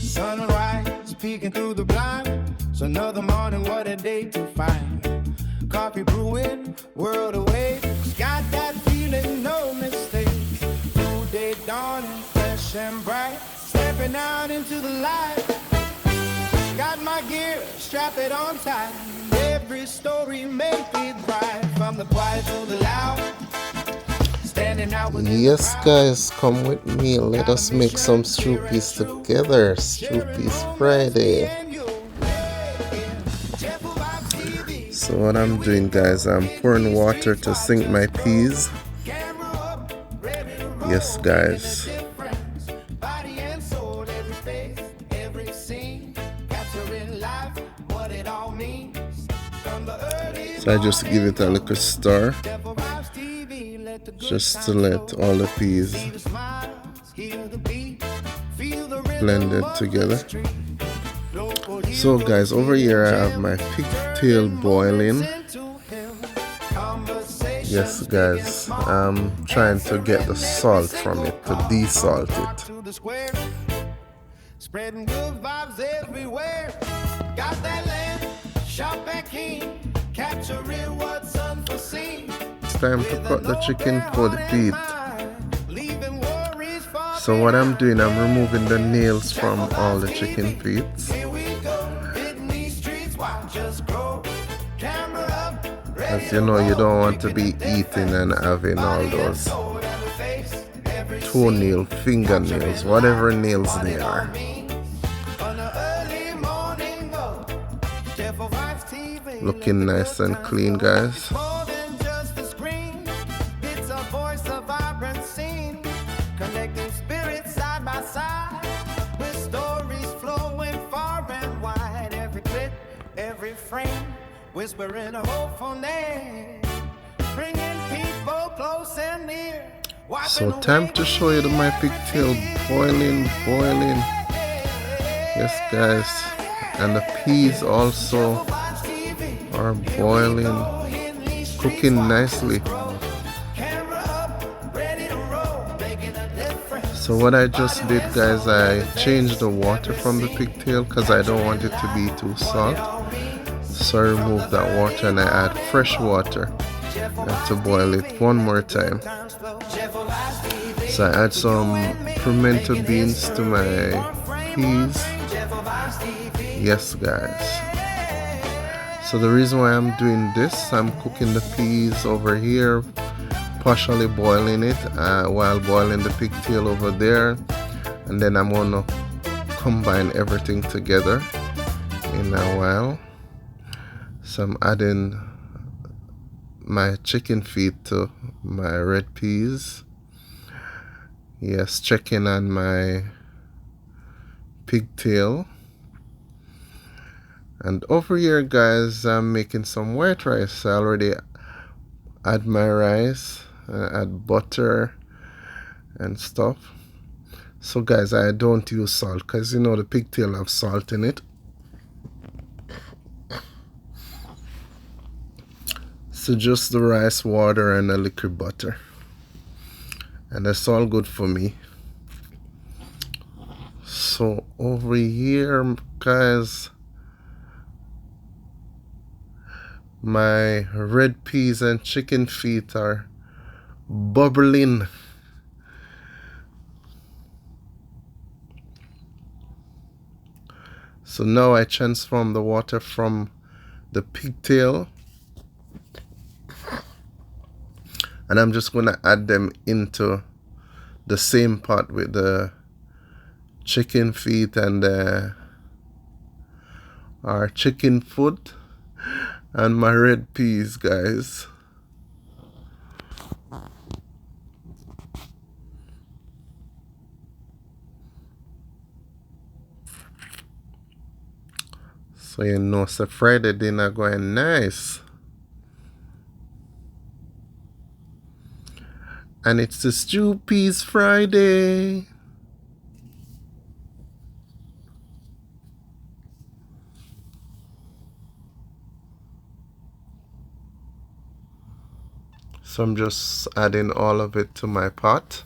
Sunrise peeking through the blinds. Another morning, what a day to find. Coffee brewing, world awake. Got that feeling, no mistakes. New day dawning, fresh and bright. Stepping out into the light. Got my gear, strap it on tight. Every story make it right. From the quiet to the loud. Yes guys, come with me, let us make some stew peas together. Stew peas Friday. So what I'm doing guys, I'm pouring water to sink my peas. Yes guys. So I just give it a little stir, just to let all the peas blended together. So guys, over here I have my pigtail boiling. Yes guys, I'm trying to get the salt from it, to desalt it. Spreading good vibes everywhere. Got that land, shop back in, capturing what's unforeseen. It's time to cut the chicken for the feet. So what I'm doing, I'm removing the nails from all the chicken feet. As you know, you don't want to be eating and having all those toenail, fingernails, whatever nails they are. Looking nice and clean guys. Connecting spirits side by side, with stories flowing far and wide. Every clip, every frame, whispering a hopeful name, bringing people close and near. So time to show you my pigtail boiling. Yes guys, and the peas also are boiling, cooking nicely. So what I just did guys, I changed the water from the pigtail because I don't want it to be too salt. So I removed that water and I add fresh water to boil it one more time. So I add some pimento beans to my peas. Yes guys. So the reason why I'm doing this, I'm cooking the peas over here, partially boiling it while boiling the pigtail over there, and then I'm gonna combine everything together in a while. So I'm adding my chicken feet to my red peas. Yes, checking on my pigtail. And over here guys, I'm making some white rice. I already add my rice, add butter and stuff. So guys, I don't use salt because you know the pigtail have salt in it. So just the rice, water and a little butter, and that's all good for me. So over here guys, my red peas and chicken feet are bubbling. So now I transform the water from the pigtail, and I'm just going to add them into the same pot with the chicken feet and our chicken foot and my red peas guys. So you know, so Friday dinner going nice. And it's the Stew Peas Friday. So I'm just adding all of it to my pot.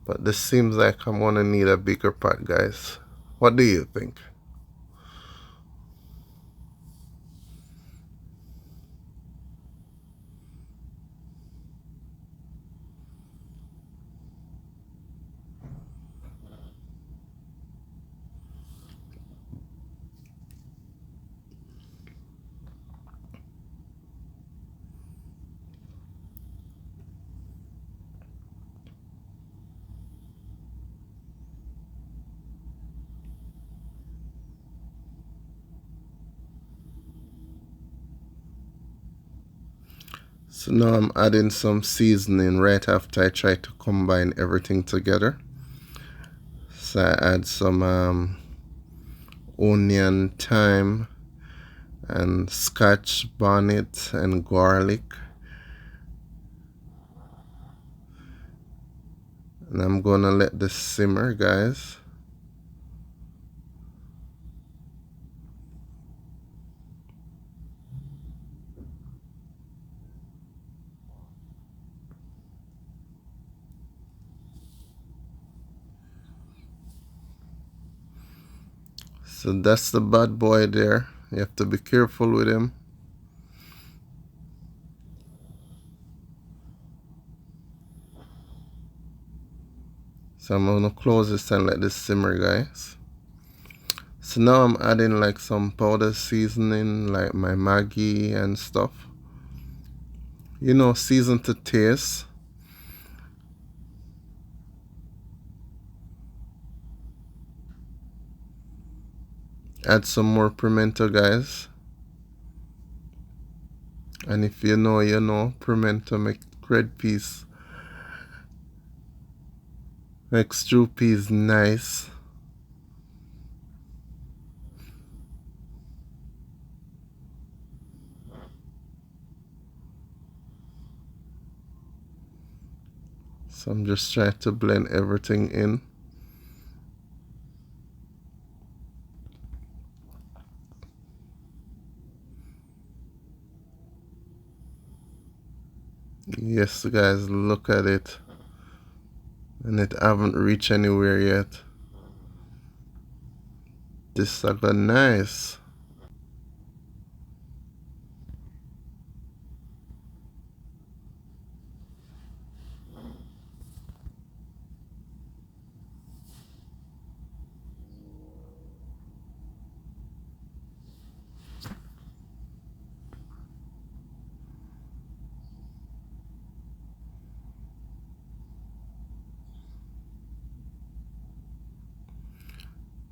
But this seems like I'm gonna need a bigger pot, guys. What do you think? So now I'm adding some seasoning right after I try to combine everything together. So I add some onion, thyme, and scotch, bonnet, and garlic. And I'm gonna let this simmer, guys. So that's the bad boy there. You have to be careful with him. So I'm gonna close this and let this simmer, guys. So now I'm adding like some powder seasoning, like my Maggi and stuff. You know, season to taste. Add some more pimento, guys. And if you know, you know, pimento make red peas, make stew peas nice. So I'm just trying to blend everything in. Yes, guys, look at it. And it haven't reached anywhere yet. This is nice.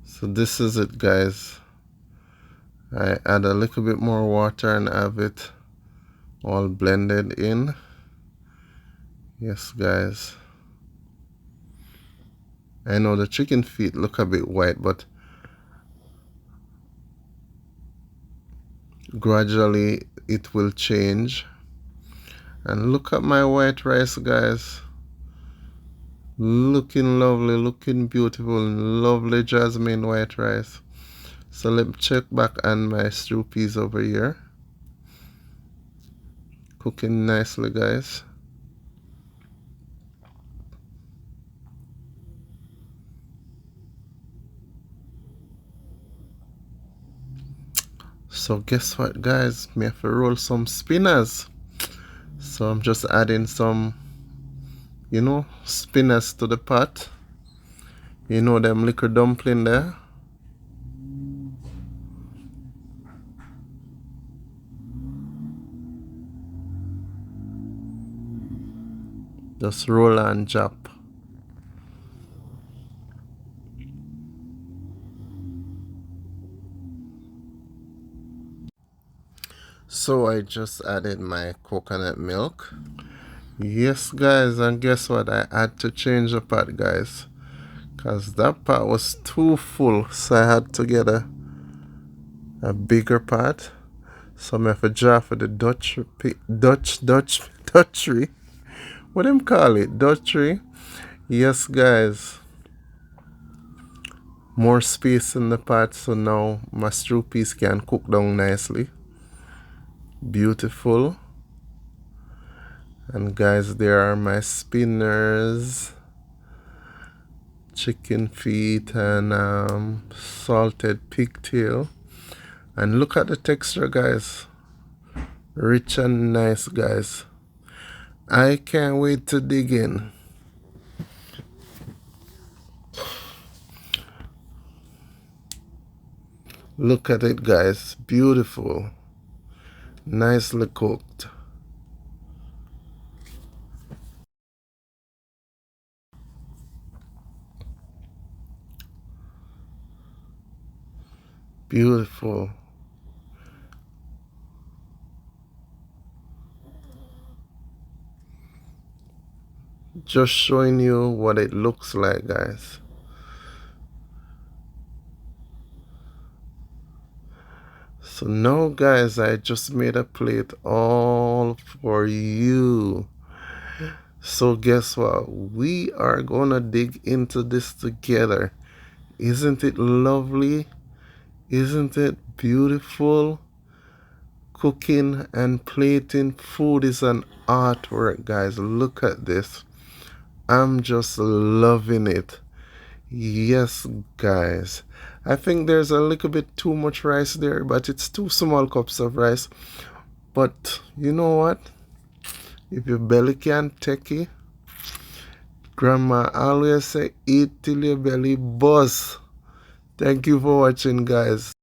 So this is it, guys. I add a little bit more water and have it all blended in. Yes, guys. I know the chicken feet look a bit white, but gradually it will change. And look at my white rice, guys. Looking lovely, looking beautiful, lovely jasmine white rice. So let me check back on my stew peas over here. Cooking nicely, guys. So guess what, guys? Me have to roll some spinners. So I'm just adding some, you know, spinners to the pot. You know them liquor dumpling there. Just roll and chop. So I just added my coconut milk. Yes, guys, and guess what? I had to change the pot, guys, because that pot was too full. So I had to get a bigger pot. So I have a jar for the Dutchery. What them call it? Dutchery. Yes, guys. more space in the pot, so now my stew piece can cook down nicely. Beautiful. And guys, there are my spinners, chicken feet, and salted pigtail. And look at the texture, guys. Rich and nice, guys. I can't wait to dig in. Look at it, guys. Beautiful. Nicely cooked. Beautiful. Just showing you what it looks like, guys. So now, guys, I just made a plate all for you. So guess what? We are gonna dig into this together. Isn't it lovely? Isn't it beautiful? Cooking and plating food is an artwork, guys. Look at this. I'm just loving it. Yes, guys. I think there's a little bit too much rice there, but it's 2 small cups of rice. But you know what? If your belly can't take it, Grandma always say, eat till your belly buzz. Thank you for watching, guys.